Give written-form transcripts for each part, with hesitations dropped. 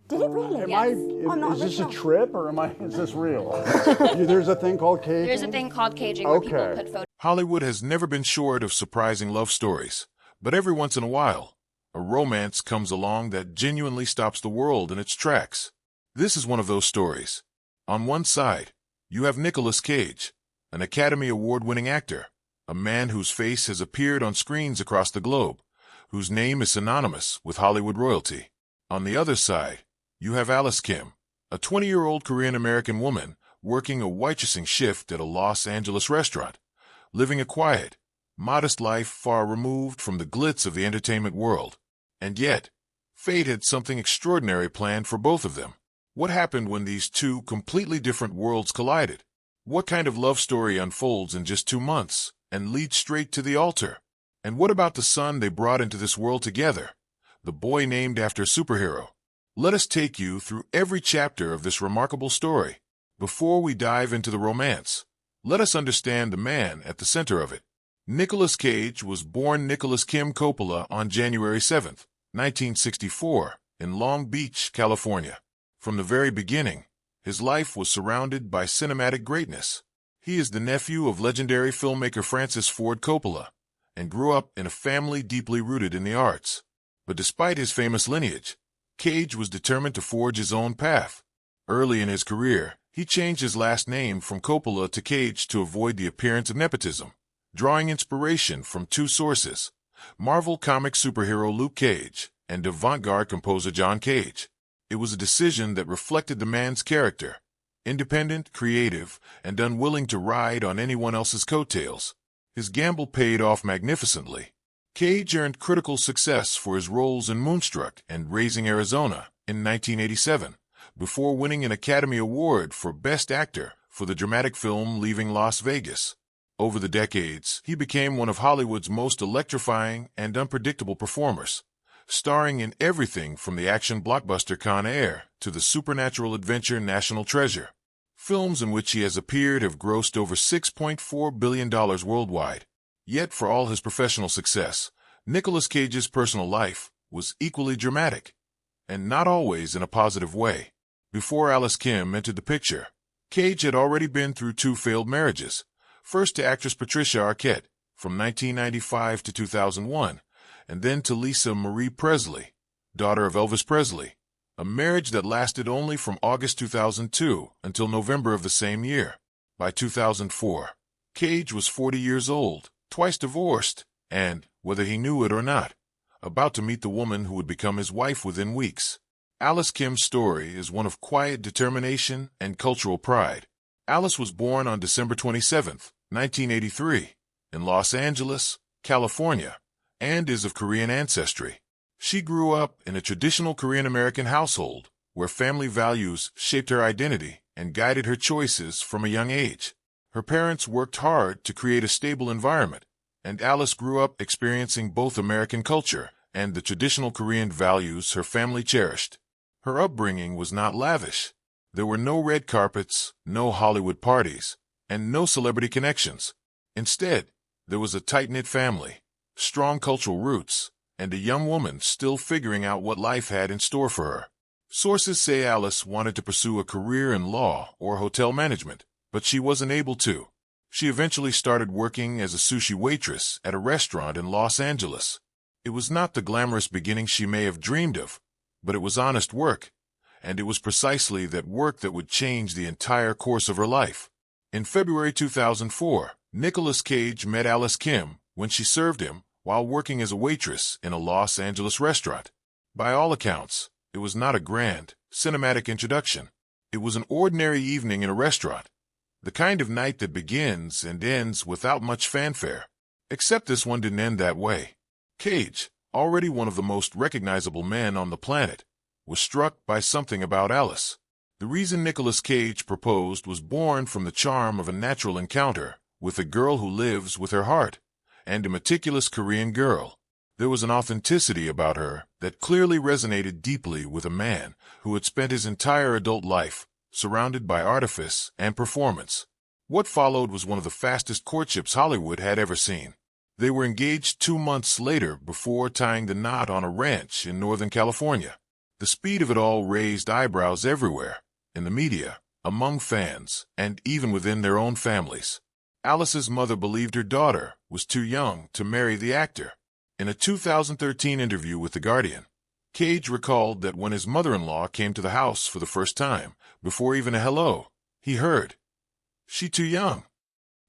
Did it really? I'm not Is this a original. trip or is this real? There's a thing called caging? There's a thing called caging where people Okay. put photos. Hollywood has never been short of surprising love stories, but every once in a while, a romance comes along that genuinely stops the world in its tracks. This is one of those stories. On one side, you have Nicolas Cage, an Academy Award-winning actor, a man whose face has appeared on screens across the globe, whose name is synonymous with Hollywood royalty. On the other side, you have Alice Kim, a 20-year-old Korean-American woman working a waitressing shift at a Los Angeles restaurant, living a quiet, modest life far removed from the glitz of the entertainment world. And yet, fate had something extraordinary planned for both of them. What happened when these two completely different worlds collided? What kind of love story unfolds in just 2 months and leads straight to the altar? And what about the son they brought into this world together, the boy named after a superhero? Let us take you through every chapter of this remarkable story. Before we dive into the romance, let us understand the man at the center of it. Nicolas Cage was born Nicholas Kim Coppola on January 7, 1964, in Long Beach, California. From the very beginning, his life was surrounded by cinematic greatness. He is the nephew of legendary filmmaker Francis Ford Coppola and grew up in a family deeply rooted in the arts. But despite his famous lineage, Cage was determined to forge his own path. Early in his career, he changed his last name from Coppola to Cage to avoid the appearance of nepotism, drawing inspiration from two sources: Marvel comic superhero Luke Cage and avant-garde composer John Cage. It was a decision that reflected the man's character: independent, creative, and unwilling to ride on anyone else's coattails. His gamble paid off magnificently. Cage earned critical success for his roles in Moonstruck and Raising Arizona in 1987, before winning an Academy Award for Best Actor for the dramatic film Leaving Las Vegas. Over the decades, he became one of Hollywood's most electrifying and unpredictable performers, starring in everything from the action blockbuster Con Air to the supernatural adventure National Treasure. Films in which he has appeared have grossed over $6.4 billion worldwide. Yet for all his professional success, Nicolas Cage's personal life was equally dramatic, and not always in a positive way. Before Alice Kim entered the picture, Cage had already been through 2 failed marriages, first to actress Patricia Arquette from 1995 to 2001, and then to Lisa Marie Presley, daughter of Elvis Presley, a marriage that lasted only from August 2002 until November of the same year. By 2004, Cage was 40 years old, twice divorced, and, whether he knew it or not, about to meet the woman who would become his wife within weeks. Alice Kim's story is one of quiet determination and cultural pride. Alice was born on December 27, 1983, in Los Angeles, California, and is of Korean ancestry. She grew up in a traditional Korean-American household where family values shaped her identity and guided her choices from a young age. Her parents worked hard to create a stable environment, and Alice grew up experiencing both American culture and the traditional Korean values her family cherished. Her upbringing was not lavish. There were no red carpets, no Hollywood parties, and no celebrity connections. Instead, there was a tight-knit family, strong cultural roots, and a young woman still figuring out what life had in store for her. Sources say Alice wanted to pursue a career in law or hotel management, but she wasn't able to. She eventually started working as a sushi waitress at a restaurant in Los Angeles. It was not the glamorous beginning she may have dreamed of, but it was honest work, and it was precisely that work that would change the entire course of her life. In February 2004, Nicolas Cage met Alice Kim when she served him while working as a waitress in a Los Angeles restaurant. By all accounts, it was not a grand, cinematic introduction. It was an ordinary evening in a restaurant, the kind of night that begins and ends without much fanfare. Except this one didn't end that way. Cage, already one of the most recognizable men on the planet, was struck by something about Alice. The reason Nicolas Cage proposed was born from the charm of a natural encounter with a girl who lives with her heart, and a meticulous Korean girl. There was an authenticity about her that clearly resonated deeply with a man who had spent his entire adult life surrounded by artifice and performance. What followed was one of the fastest courtships Hollywood had ever seen. They were engaged 2 months later before tying the knot on a ranch in Northern California. The speed of it all raised eyebrows everywhere, in the media, among fans, and even within their own families. Alice's mother believed her daughter was too young to marry the actor. In a 2013 interview with The Guardian, Cage recalled that when his mother-in-law came to the house for the first time, before even a hello, he heard, "She too young."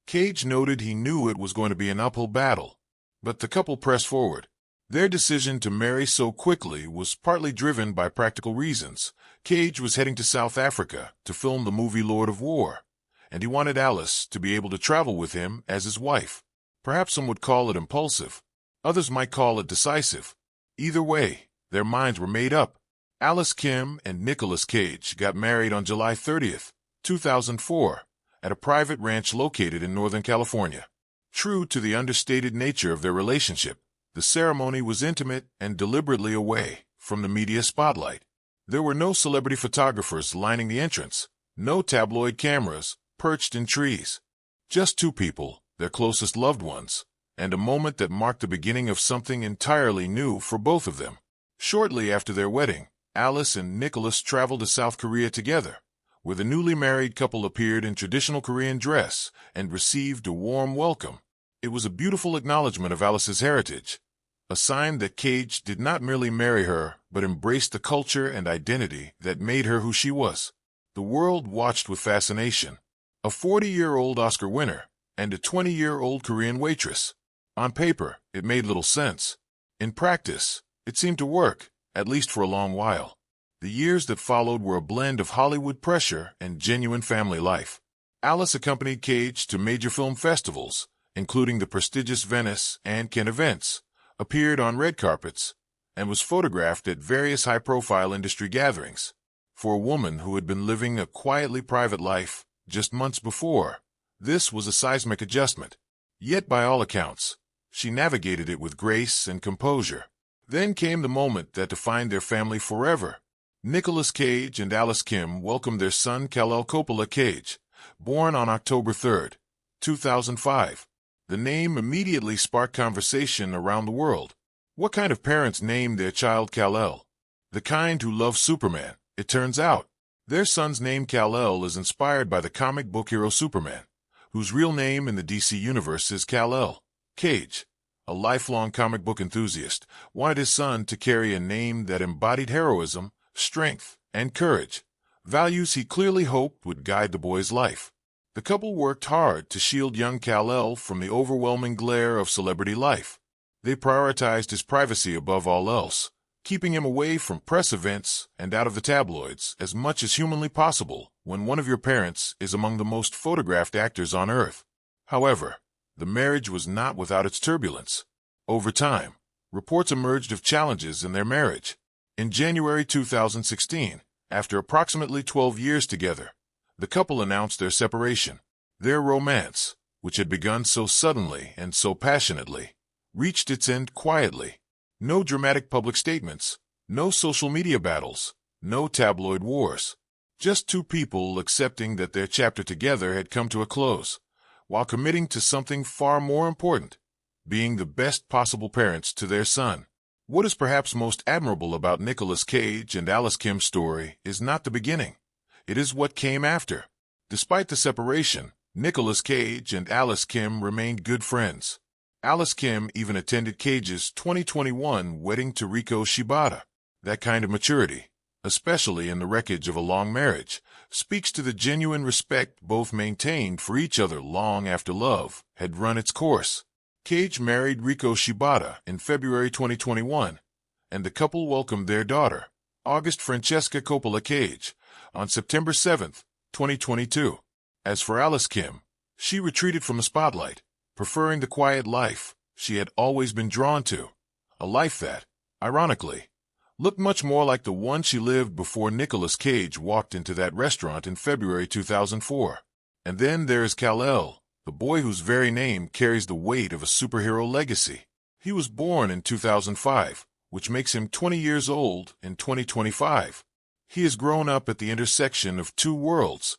Cage noted he knew it was going to be an uphill battle, but the couple pressed forward. Their decision to marry so quickly was partly driven by practical reasons. Cage was heading to South Africa to film the movie Lord of War, and he wanted Alice to be able to travel with him as his wife. Perhaps some would call it impulsive. Others might call it decisive. Either way, their minds were made up. Alice Kim and Nicolas Cage got married on July 30th, 2004, at a private ranch located in Northern California. True to the understated nature of their relationship, the ceremony was intimate and deliberately away from the media spotlight. There were no celebrity photographers lining the entrance, no tabloid cameras perched in trees. Just two people, their closest loved ones, and a moment that marked the beginning of something entirely new for both of them. Shortly after their wedding, Alice and Nicholas traveled to South Korea together, where the newly married couple appeared in traditional Korean dress and received a warm welcome. It was a beautiful acknowledgement of Alice's heritage, a sign that Cage did not merely marry her, but embraced the culture and identity that made her who she was. The world watched with fascination. A 40-year-old Oscar winner and a 20-year-old Korean waitress. On paper, it made little sense. In practice, it seemed to work, at least for a long while. The years that followed were a blend of Hollywood pressure and genuine family life. Alice accompanied Cage to major film festivals, including the prestigious Venice and Cannes events, appeared on red carpets, and was photographed at various high-profile industry gatherings. For a woman who had been living a quietly private life just months before, this was a seismic adjustment. Yet, by all accounts, she navigated it with grace and composure. Then came the moment that defined their family forever. Nicolas Cage and Alice Kim welcomed their son Kal-El Coppola Cage, born on October 3, 2005. The name immediately sparked conversation around the world. What kind of parents named their child Kal-El? The kind who love Superman, it turns out. Their son's name Kal-El is inspired by the comic book hero Superman, whose real name in the DC universe is Kal-El. Cage, a lifelong comic book enthusiast, wanted his son to carry a name that embodied heroism, strength, and courage, values he clearly hoped would guide the boy's life. The couple worked hard to shield young Kal-El from the overwhelming glare of celebrity life. They prioritized his privacy above all else, keeping him away from press events and out of the tabloids as much as humanly possible when one of your parents is among the most photographed actors on Earth. However, the marriage was not without its turbulence. Over time, reports emerged of challenges in their marriage. In January 2016, after approximately 12 years together, the couple announced their separation. Their romance, which had begun so suddenly and so passionately, reached its end quietly. No dramatic public statements, no social media battles, no tabloid wars. Just two people accepting that their chapter together had come to a close, while committing to something far more important, being the best possible parents to their son. What is perhaps most admirable about Nicolas Cage and Alice Kim's story is not the beginning. It is what came after. Despite the separation, Nicolas Cage and Alice Kim remained good friends. Alice Kim even attended Cage's 2021 wedding to Riko Shibata. That kind of maturity, especially in the wreckage of a long marriage, speaks to the genuine respect both maintained for each other long after love had run its course. Cage married Riko Shibata in February 2021, and the couple welcomed their daughter, August Francesca Coppola Cage, on September 7, 2022. As for Alice Kim, she retreated from the spotlight, preferring the quiet life she had always been drawn to, a life that, ironically, looked much more like the one she lived before Nicolas Cage walked into that restaurant in February 2004. And then there is Kal-El, the boy whose very name carries the weight of a superhero legacy. He was born in 2005, which makes him 20 years old in 2025. He has grown up at the intersection of two worlds,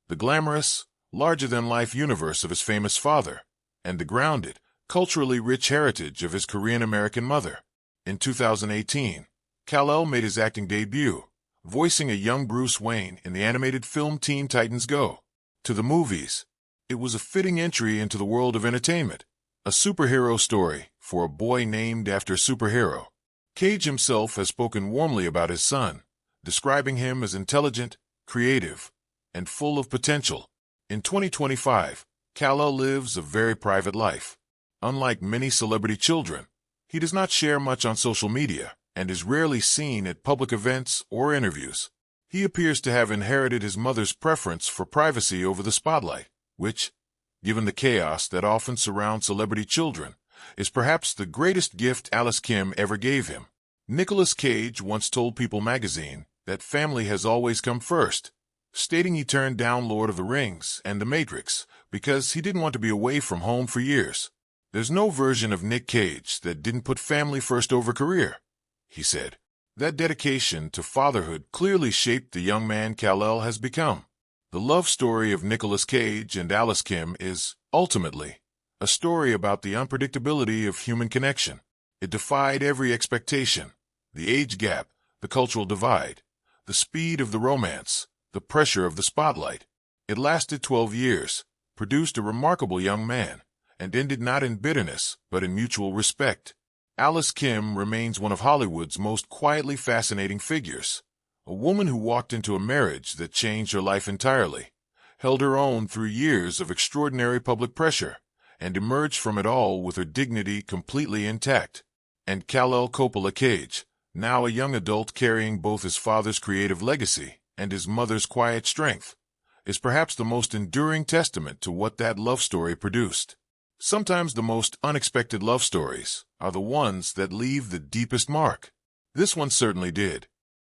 the glamorous, larger-than-life universe of his famous father, and the grounded, culturally rich heritage of his Korean-American mother. In 2018, Kal-El made his acting debut, voicing a young Bruce Wayne in the animated film Teen Titans Go! To the movies, it was a fitting entry into the world of entertainment, a superhero story for a boy named after a superhero. Cage himself has spoken warmly about his son, describing him as intelligent, creative, and full of potential. In 2025, Kal-El lives a very private life. Unlike many celebrity children, he does not share much on social media and is rarely seen at public events or interviews. He appears to have inherited his mother's preference for privacy over the spotlight, which, given the chaos that often surrounds celebrity children, is perhaps the greatest gift Alice Kim ever gave him. Nicolas Cage once told People magazine that family has always come first, stating he turned down Lord of the Rings and The Matrix because he didn't want to be away from home for years. There's no version of Nick Cage that didn't put family first over career, he said. That dedication to fatherhood clearly shaped the young man Kal-El has become. The love story of Nicolas Cage and Alice Kim is, ultimately, a story about the unpredictability of human connection. It defied every expectation: the age gap, the cultural divide, the speed of the romance, the pressure of the spotlight. It lasted 12 years, produced a remarkable young man, and ended not in bitterness, but in mutual respect. Alice Kim remains one of Hollywood's most quietly fascinating figures, a woman who walked into a marriage that changed her life entirely, held her own through years of extraordinary public pressure, and emerged from it all with her dignity completely intact. And Kal-El Coppola Cage, now a young adult carrying both his father's creative legacy and his mother's quiet strength, is perhaps the most enduring testament to what that love story produced. Sometimes the most unexpected love stories are the ones that leave the deepest mark. This one certainly did.